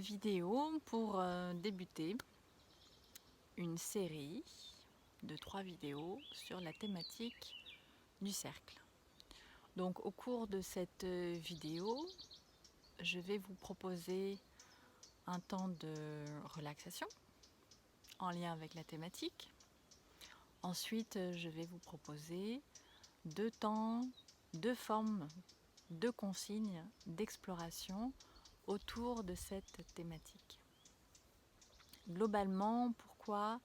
vidéo pour débuter une série de 3 vidéos sur la thématique du cercle. Donc au cours de cette vidéo, je vais vous proposer un temps de relaxation en lien avec la thématique. Ensuite, je vais vous proposer 2 temps, 2 formes, 2 consignes d'exploration autour de cette thématique. Globalement, pourquoi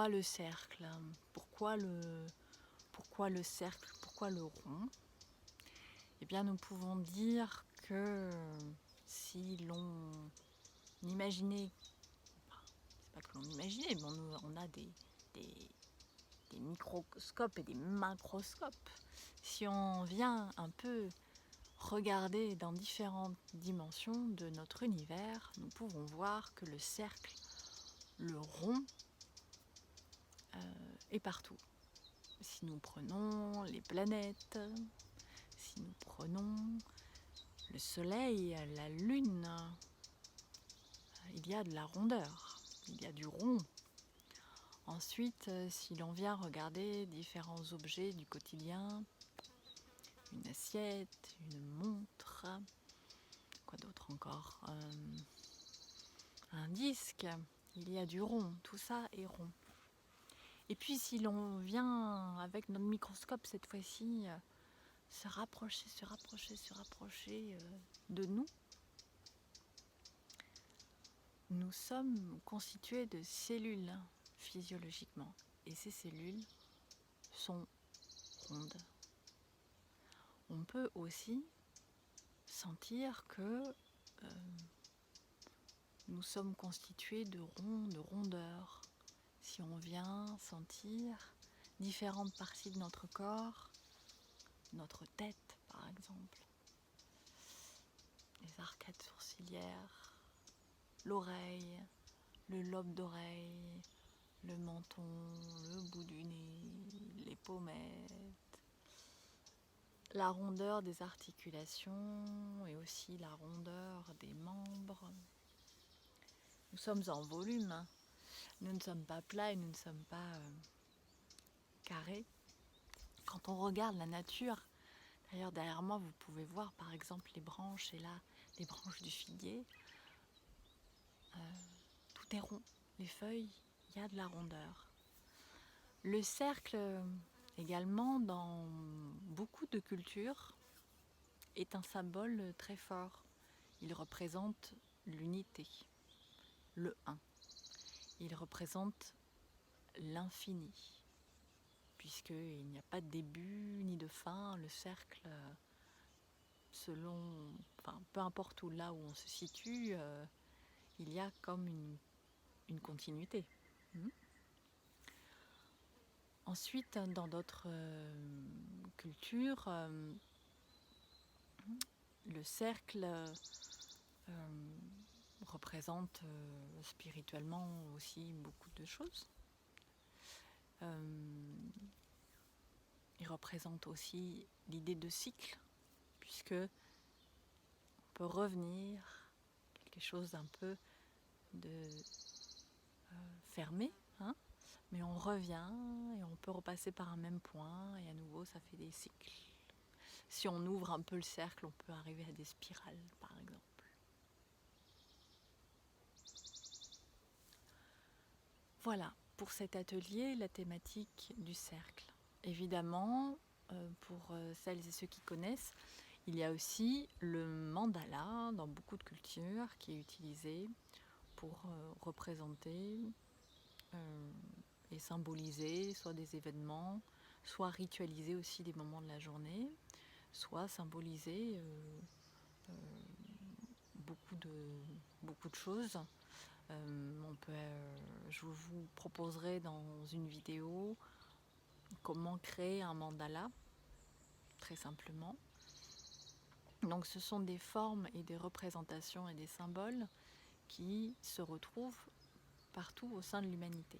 le cercle? Pourquoi le cercle? Pourquoi le rond? Eh bien, nous pouvons dire que si l'on imaginait, enfin, c'est pas que l'on imaginait, mais on a des microscopes et des macroscopes. Si on vient un peu regarder dans différentes dimensions de notre univers, nous pouvons voir que le cercle, le rond, est partout. Si nous prenons les planètes, si nous prenons le soleil, la lune, il y a de la rondeur, il y a du rond. Ensuite, si l'on vient regarder différents objets du quotidien, une assiette, une montre, quoi d'autre encore, un disque, il y a du rond, tout ça est rond. Et puis si l'on vient avec notre microscope cette fois-ci se rapprocher de nous, nous sommes constitués de cellules physiologiquement. Et ces cellules sont rondes. On peut aussi sentir que nous sommes constitués de ronds, de rondeurs. Si on vient sentir différentes parties de notre corps, notre tête par exemple, les arcades sourcilières, l'oreille, le lobe d'oreille, le menton, le bout du nez, les pommettes, la rondeur des articulations et aussi la rondeur des membres. Nous sommes en volume, nous ne sommes pas plats et nous ne sommes pas carrés. Quand on regarde la nature, d'ailleurs derrière moi vous pouvez voir par exemple les branches, et là les branches du figuier, tout est rond, les feuilles, il y a de la rondeur. Le cercle également dans beaucoup de cultures est un symbole très fort. Il représente l'unité, le un. Il représente l'infini, puisqu'il n'y a pas de début ni de fin. Le cercle, peu importe là où on se situe, il y a comme une continuité. Ensuite, dans d'autres cultures, le cercle représente spirituellement aussi beaucoup de choses. Il représente aussi l'idée de cycle, puisque on peut revenir quelque chose d'un peu de fermé, mais on revient et on peut repasser par un même point et à nouveau ça fait des cycles. Si on ouvre un peu le cercle, on peut arriver à des spirales par exemple. Voilà, pour cet atelier, la thématique du cercle. Évidemment, pour celles et ceux qui connaissent, il y a aussi le mandala dans beaucoup de cultures qui est utilisé pour représenter et symboliser soit des événements, soit ritualiser aussi des moments de la journée, soit symboliser beaucoup de choses. Je vous proposerai dans une vidéo comment créer un mandala, très simplement. Donc ce sont des formes et des représentations et des symboles qui se retrouvent partout au sein de l'humanité.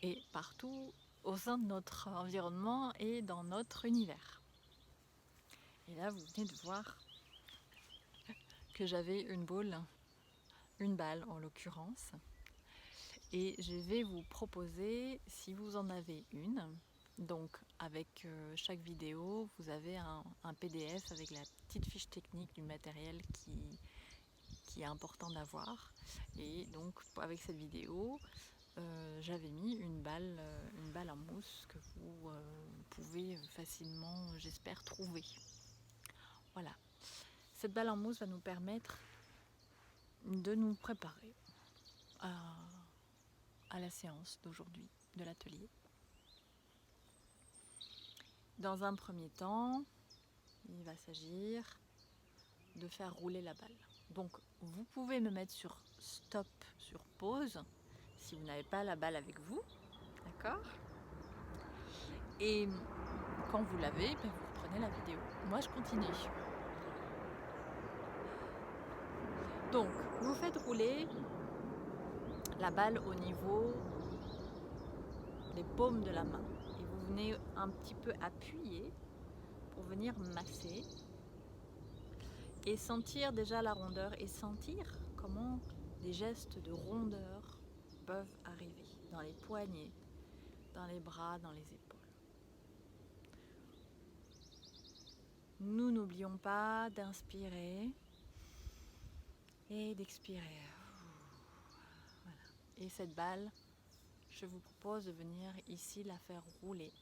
Et partout au sein de notre environnement et dans notre univers. Et là, vous venez de voir que j'avais une balle en l'occurrence. Et je vais vous proposer, si vous en avez une, donc avec chaque vidéo, vous avez un PDF avec la petite fiche technique du matériel qui est important d'avoir. Et donc avec cette vidéo, j'avais mis une balle en mousse que vous pouvez facilement, j'espère, trouver. Voilà. Cette balle en mousse va nous permettre de nous préparer à la séance d'aujourd'hui, de l'atelier. Dans un premier temps, il va s'agir de faire rouler la balle. Donc vous pouvez me mettre sur stop, sur pause, si vous n'avez pas la balle avec vous, d'accord? Et quand vous l'avez, vous reprenez la vidéo. Moi je continue. Donc vous faites rouler la balle au niveau des paumes de la main. Et vous venez un petit peu appuyer pour venir masser et sentir déjà la rondeur et sentir comment des gestes de rondeur peuvent arriver dans les poignets, dans les bras, dans les épaules. Nous n'oublions pas d'inspirer et d'expirer. Voilà. Et cette balle, je vous propose de venir ici la faire rouler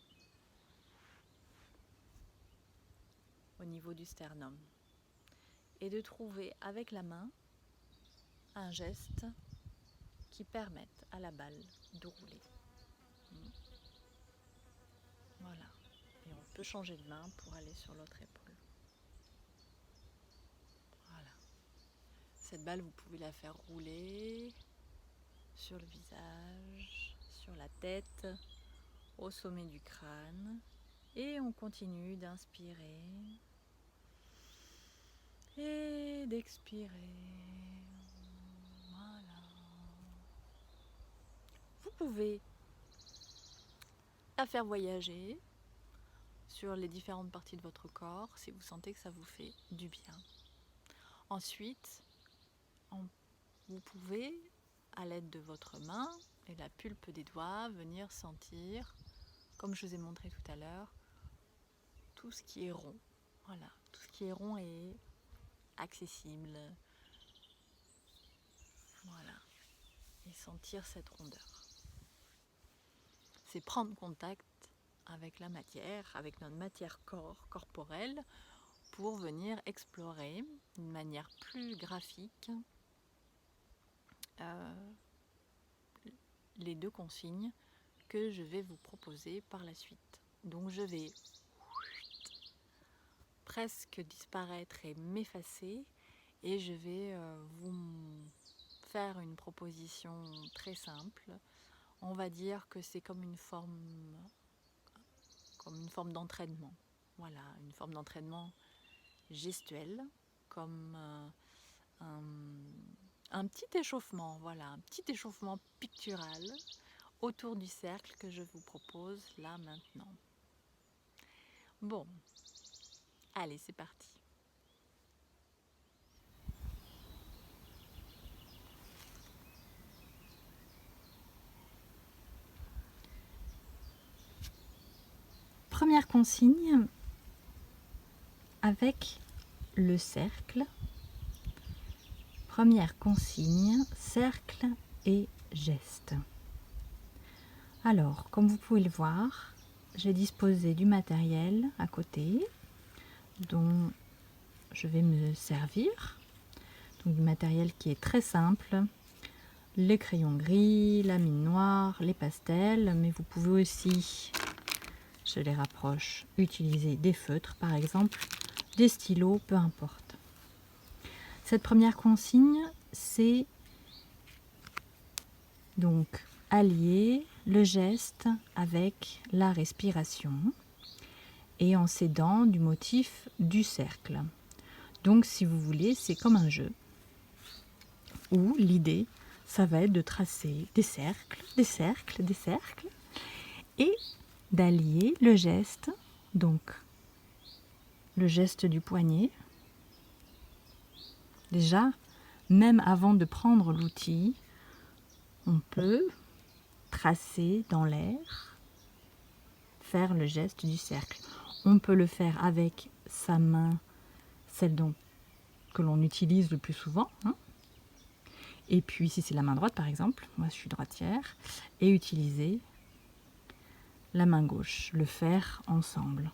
au niveau du sternum et de trouver avec la main un geste qui permette à la balle de rouler. Voilà. Et on peut changer de main pour aller sur l'autre épaule. Voilà. Cette balle, vous pouvez la faire rouler sur le visage, sur la tête, au sommet du crâne. Et on continue d'inspirer et d'expirer. Voilà. Vous pouvez la faire voyager sur les différentes parties de votre corps si vous sentez que ça vous fait du bien. Ensuite, vous pouvez, à l'aide de votre main et la pulpe des doigts, venir sentir, comme je vous ai montré tout à l'heure, tout ce qui est rond. Voilà, tout ce qui est rond est accessible. Voilà, et sentir cette rondeur. C'est prendre contact avec la matière, avec notre matière corporelle, pour venir explorer d'une manière plus graphique les deux consignes que je vais vous proposer par la suite. Donc je vais presque disparaître et m'effacer et je vais vous faire une proposition très simple. On va dire que c'est comme une forme d'entraînement. Voilà, une forme d'entraînement gestuel, comme un petit échauffement, voilà, un petit échauffement pictural autour du cercle que je vous propose là maintenant. Bon, allez, c'est parti. Première consigne avec le cercle. Première consigne, cercle et geste. Alors, comme vous pouvez le voir, j'ai disposé du matériel à côté dont je vais me servir. Donc du matériel qui est très simple, les crayons gris, la mine noire, les pastels, mais vous pouvez aussi, je les rapproche, utiliser des feutres par exemple, des stylos, peu importe. Cette première consigne, c'est donc allier le geste avec la respiration et en s'aidant du motif du cercle. Donc si vous voulez, c'est comme un jeu où l'idée, ça va être de tracer des cercles, des cercles, des cercles et d'allier le geste, donc le geste du poignet Déjà, même avant de prendre l'outil, on peut tracer dans l'air, faire le geste du cercle. On peut le faire avec sa main, celle que l'on utilise le plus souvent, hein. Et puis si c'est la main droite par exemple, moi je suis droitière, et utiliser la main gauche, le faire ensemble.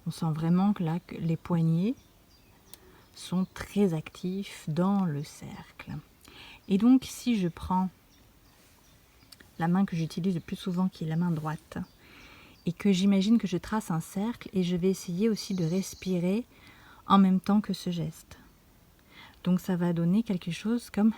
On sent vraiment que là, que les poignets sont très actifs dans le cercle. Et donc si je prends la main que j'utilise le plus souvent, qui est la main droite, et que j'imagine que je trace un cercle, et je vais essayer aussi de respirer en même temps que ce geste. Donc ça va donner quelque chose comme...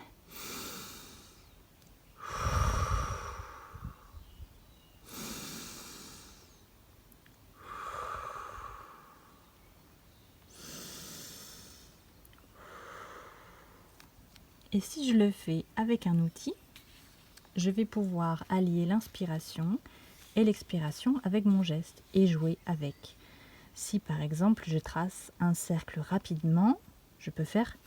Et si je le fais avec un outil, je vais pouvoir allier l'inspiration et l'expiration avec mon geste et jouer avec. Si par exemple je trace un cercle rapidement, je peux faire...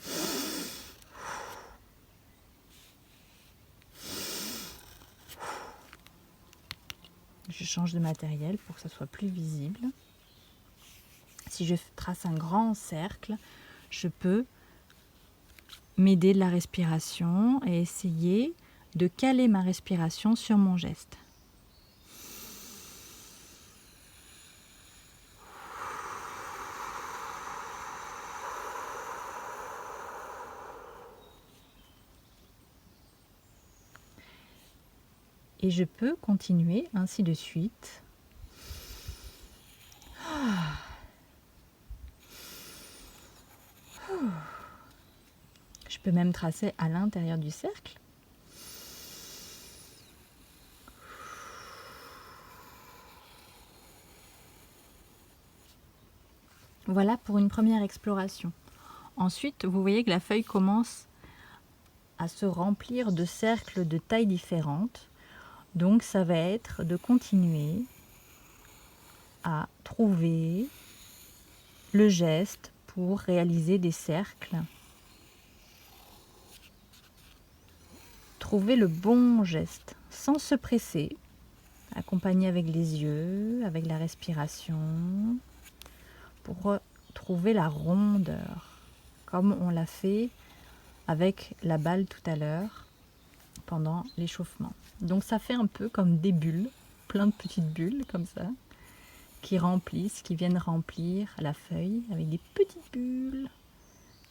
Je change de matériel pour que ça soit plus visible. Si je trace un grand cercle, je peux m'aider de la respiration et essayer de caler ma respiration sur mon geste. Et je peux continuer ainsi de suite. Je peux même tracer à l'intérieur du cercle. Voilà pour une première exploration. Ensuite, vous voyez que la feuille commence à se remplir de cercles de tailles différentes. Donc ça va être de continuer à trouver le geste pour réaliser des cercles. Trouver le bon geste sans se presser, accompagner avec les yeux, avec la respiration, pour trouver la rondeur, comme on l'a fait avec la balle tout à l'heure pendant l'échauffement. Donc ça fait un peu comme des bulles, plein de petites bulles comme ça, qui remplissent, qui viennent remplir la feuille avec des petites bulles,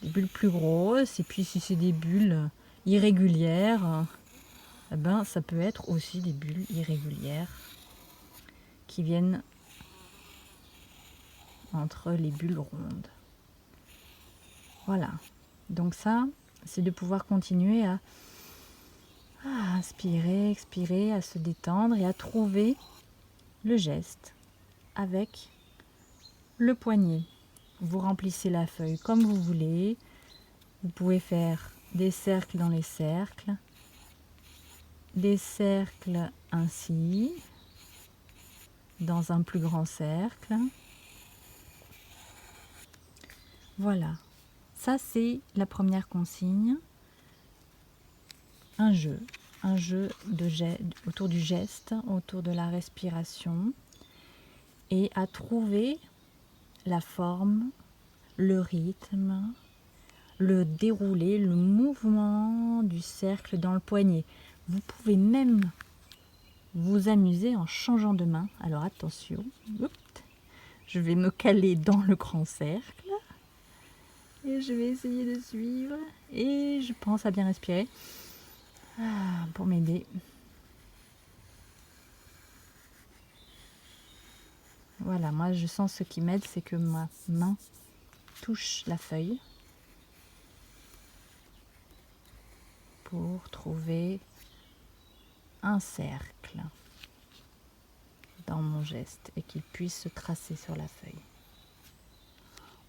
des bulles plus grosses, et puis si c'est des bulles irrégulières, eh ben, ça peut être aussi des bulles irrégulières qui viennent entre les bulles rondes. Voilà, donc ça, c'est de pouvoir continuer à inspirer, expirer, à se détendre et à trouver le geste avec le poignet. Vous remplissez la feuille comme vous voulez. Vous pouvez faire des cercles dans les cercles, des cercles ainsi, dans un plus grand cercle. Voilà, ça c'est la première consigne. Un jeu autour du geste, autour de la respiration, et à trouver la forme, le rythme, le déroulé, le mouvement du cercle dans le poignet. Vous pouvez même vous amuser en changeant de main. Alors attention, je vais me caler dans le grand cercle et je vais essayer de suivre, et je pense à bien respirer pour m'aider. Voilà, moi je sens ce qui m'aide, c'est que ma main touche la feuille pour trouver un cercle dans mon geste et qu'il puisse se tracer sur la feuille.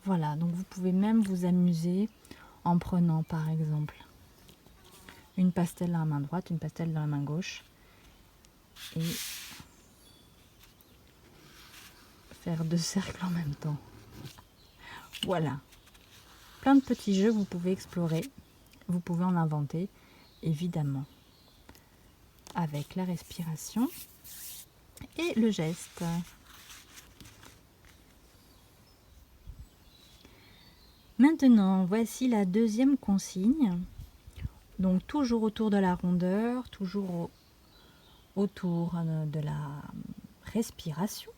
Voilà, donc vous pouvez même vous amuser en prenant par exemple une pastelle dans la main droite, une pastelle dans la main gauche, et faire 2 cercles en même temps. Voilà. plein de petits jeux que vous pouvez explorer. Vous pouvez en inventer, évidemment, avec la respiration et le geste. Maintenant, voici la deuxième consigne. Donc toujours autour de la rondeur, toujours autour de la respiration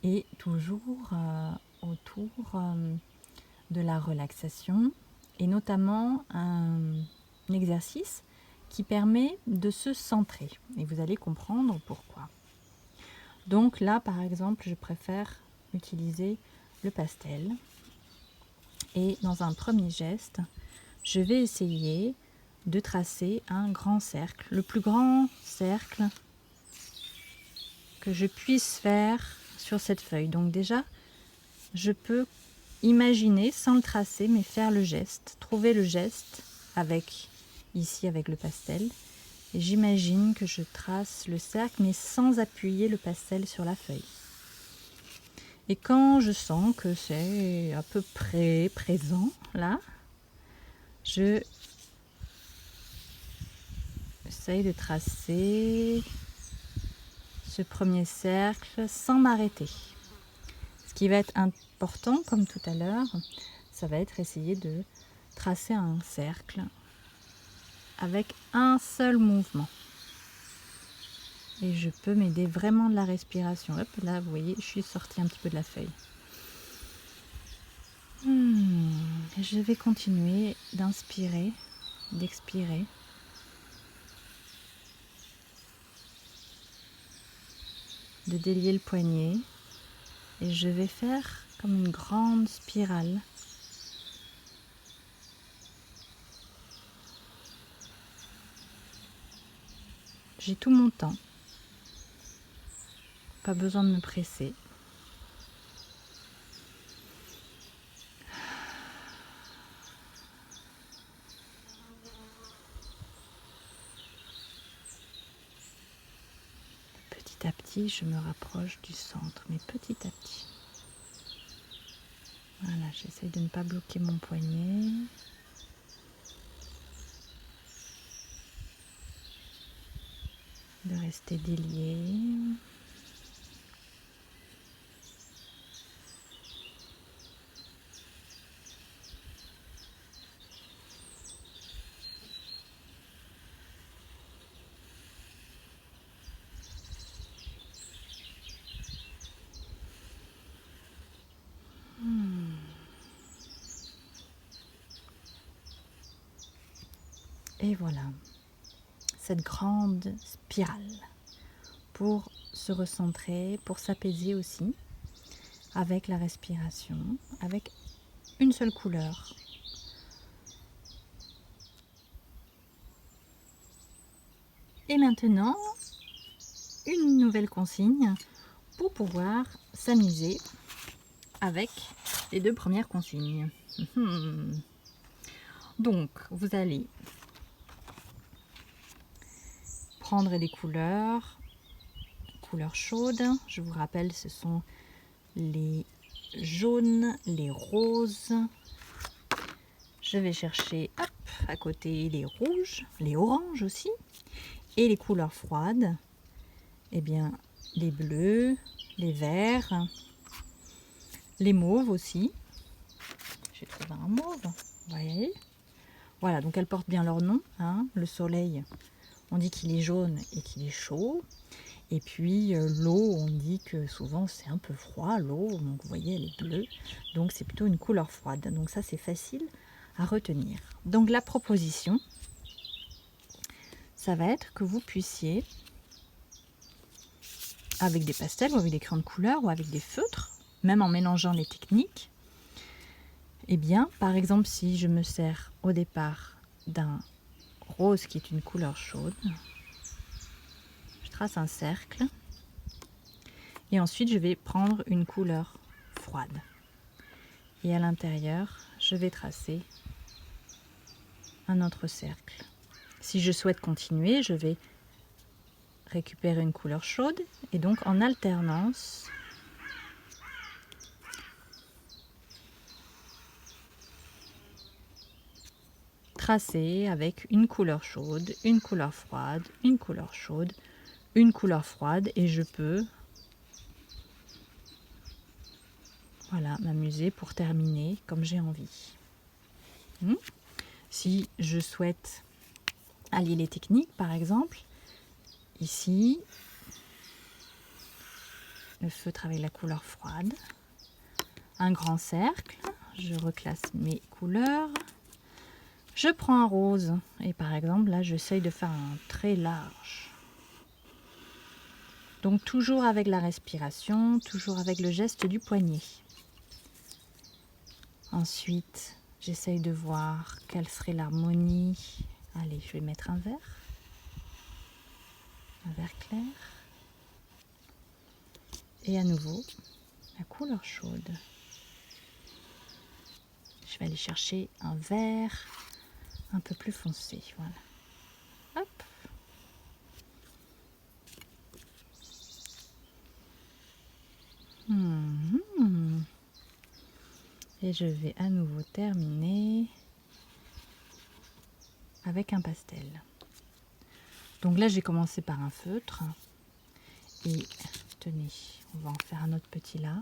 et toujours autour de la relaxation et notamment un exercice qui permet de se centrer et vous allez comprendre pourquoi. Donc là par exemple je préfère utiliser le pastel et dans un premier geste je vais essayer de tracer un grand cercle, le plus grand cercle que je puisse faire sur cette feuille. Donc déjà, je peux imaginer, sans le tracer, mais faire le geste, trouver le geste ici avec le pastel. Et j'imagine que je trace le cercle, mais sans appuyer le pastel sur la feuille. Et quand je sens que c'est à peu près présent, là, je essaye de tracer ce premier cercle sans m'arrêter. Ce qui va être important, comme tout à l'heure, ça va être essayer de tracer un cercle avec un seul mouvement. Et je peux m'aider vraiment de la respiration. Hop, là, vous voyez, je suis sortie un petit peu de la feuille. Je vais continuer d'inspirer, d'expirer. De délier le poignet et je vais faire comme une grande spirale. J'ai tout mon temps, pas besoin de me presser. Petit à petit, je me rapproche du centre, mais petit à petit. Voilà, j'essaye de ne pas bloquer mon poignet. De rester délié. Et voilà, cette grande spirale pour se recentrer, pour s'apaiser aussi, avec la respiration, avec une seule couleur. Et maintenant, une nouvelle consigne pour pouvoir s'amuser avec les deux premières consignes. Donc, vous allez prendre des couleurs chaudes. Je vous rappelle, ce sont les jaunes, les roses. Je vais chercher à côté les rouges, les oranges aussi. Et les couleurs froides, eh bien, les bleus, les verts, les mauves aussi. J'ai trouvé un mauve, vous voyez. Voilà, donc elles portent bien leur nom. Hein. Le soleil, on dit qu'il est jaune et qu'il est chaud. Et puis l'eau, on dit que souvent c'est un peu froid, l'eau. Donc vous voyez, elle est bleue. Donc c'est plutôt une couleur froide. Donc ça, c'est facile à retenir. Donc la proposition, ça va être que vous puissiez, avec des pastels ou avec des crayons de couleur ou avec des feutres, même en mélangeant les techniques, eh bien, par exemple, si je me sers au départ d'un rose qui est une couleur chaude, je trace un cercle et ensuite je vais prendre une couleur froide. Et à l'intérieur, je vais tracer un autre cercle. Si je souhaite continuer, je vais récupérer une couleur chaude et donc en alternance, tracer avec une couleur chaude, une couleur froide, une couleur chaude, une couleur froide, et je peux voilà, m'amuser pour terminer comme j'ai envie. Si je souhaite allier les techniques, par exemple, ici, le feutre avec la couleur froide, un grand cercle, je reclasse mes couleurs, je prends un rose, et par exemple, là, j'essaye de faire un trait large. Donc, toujours avec la respiration, toujours avec le geste du poignet. Ensuite, j'essaye de voir quelle serait l'harmonie. Allez, je vais mettre un vert clair. Et à nouveau, la couleur chaude. Je vais aller chercher un vert un peu plus foncé. Voilà. Hop. Et je vais à nouveau terminer avec un pastel. Donc là, j'ai commencé par un feutre. Et tenez, on va en faire un autre petit là.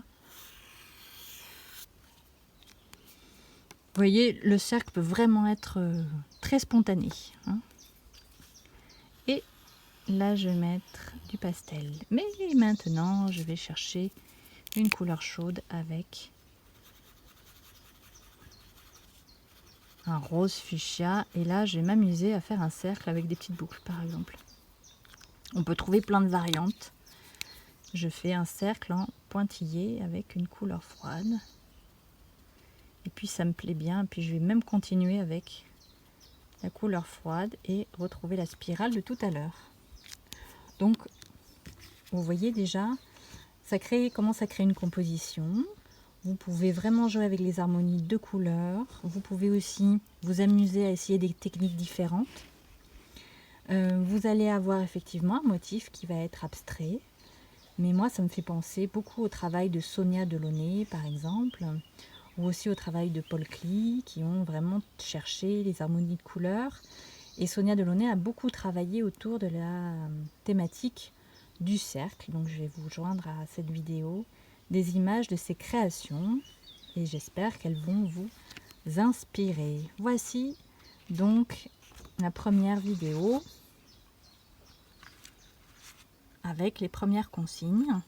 Vous voyez, le cercle peut vraiment être très spontané. Et là, je vais mettre du pastel. Mais maintenant, je vais chercher une couleur chaude avec un rose fuchsia. Et là, je vais m'amuser à faire un cercle avec des petites boucles, par exemple. On peut trouver plein de variantes. Je fais un cercle en pointillé avec une couleur froide. Et puis, ça me plaît bien. Et puis, je vais même continuer avec la couleur froide et retrouver la spirale de tout à l'heure. Donc, vous voyez déjà, ça commence à créer une composition. Vous pouvez vraiment jouer avec les harmonies de couleurs. Vous pouvez aussi vous amuser à essayer des techniques différentes. Vous allez avoir effectivement un motif qui va être abstrait. Mais moi, ça me fait penser beaucoup au travail de Sonia Delaunay, par exemple, ou aussi au travail de Paul Klee, qui ont vraiment cherché les harmonies de couleurs. Et Sonia Delaunay a beaucoup travaillé autour de la thématique du cercle. Donc je vais vous joindre à cette vidéo des images de ses créations et j'espère qu'elles vont vous inspirer. Voici donc la première vidéo avec les premières consignes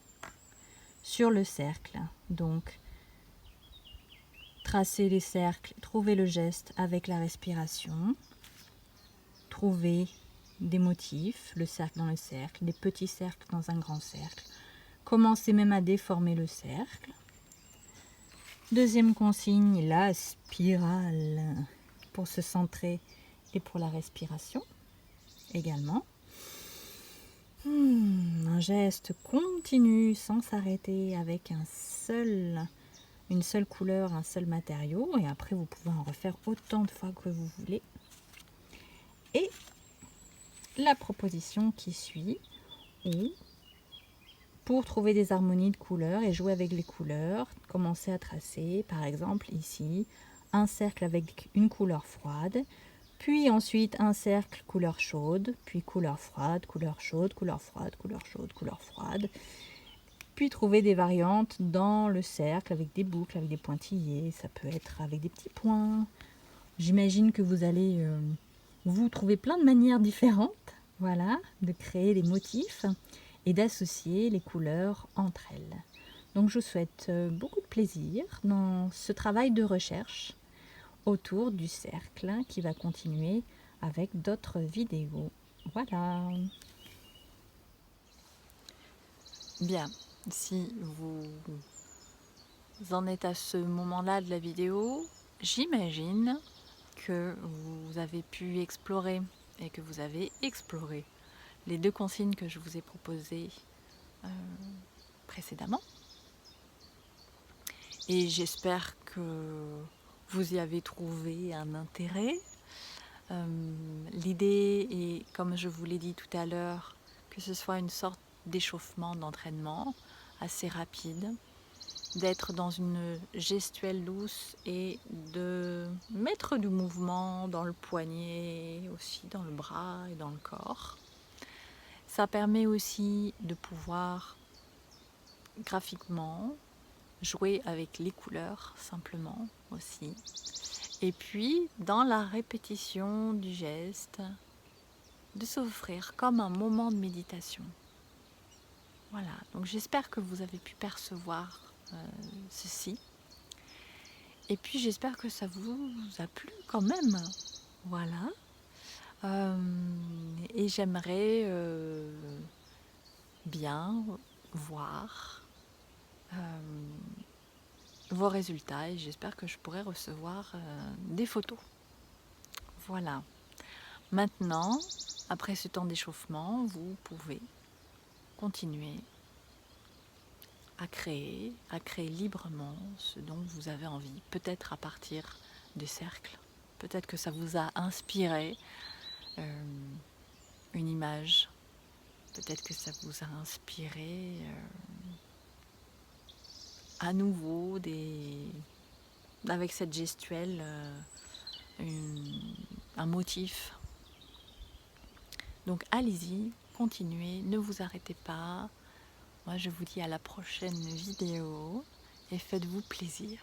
sur le cercle. Donc tracer les cercles, trouver le geste avec la respiration, trouver des motifs, le cercle dans le cercle, des petits cercles dans un grand cercle. Commencez même à déformer le cercle. Deuxième consigne, la spirale pour se centrer et pour la respiration également. Un geste continu sans s'arrêter avec une seule couleur, un seul matériau. Et après, vous pouvez en refaire autant de fois que vous voulez. Et la proposition qui suit, où pour trouver des harmonies de couleurs et jouer avec les couleurs, commencez à tracer, par exemple ici, un cercle avec une couleur froide, puis ensuite un cercle couleur chaude, puis couleur froide, couleur chaude, couleur froide, couleur chaude, couleur froide, puis trouver des variantes dans le cercle avec des boucles, avec des pointillés, ça peut être avec des petits points. J'imagine que vous allez vous trouver plein de manières différentes, voilà, de créer des motifs et d'associer les couleurs entre elles. Donc je vous souhaite beaucoup de plaisir dans ce travail de recherche autour du cercle qui va continuer avec d'autres vidéos. Voilà. Bien, si vous en êtes à ce moment-là de la vidéo, j'imagine que vous avez pu explorer et que vous avez exploré les deux consignes que je vous ai proposées précédemment. Et j'espère que vous y avez trouvé un intérêt. L'idée est, comme je vous l'ai dit tout à l'heure, que ce soit une sorte d'échauffement, d'entraînement assez rapide d'être dans une gestuelle douce et de mettre du mouvement dans le poignet, aussi dans le bras et dans le corps. Ça permet aussi de pouvoir graphiquement jouer avec les couleurs simplement aussi. Et puis dans la répétition du geste, de s'offrir comme un moment de méditation. Voilà, donc j'espère que vous avez pu percevoir ceci. Et puis j'espère que ça vous a plu quand même. Voilà. Et j'aimerais bien voir vos résultats et j'espère que je pourrai recevoir des photos. Voilà. Maintenant, après ce temps d'échauffement, vous pouvez continuer à créer librement ce dont vous avez envie, peut-être à partir des cercles, peut-être que ça vous a inspiré une image, peut-être que ça vous a inspiré à nouveau avec cette gestuelle un motif. Donc allez-y, continuez, ne vous arrêtez pas. Moi je vous dis à la prochaine vidéo et faites-vous plaisir.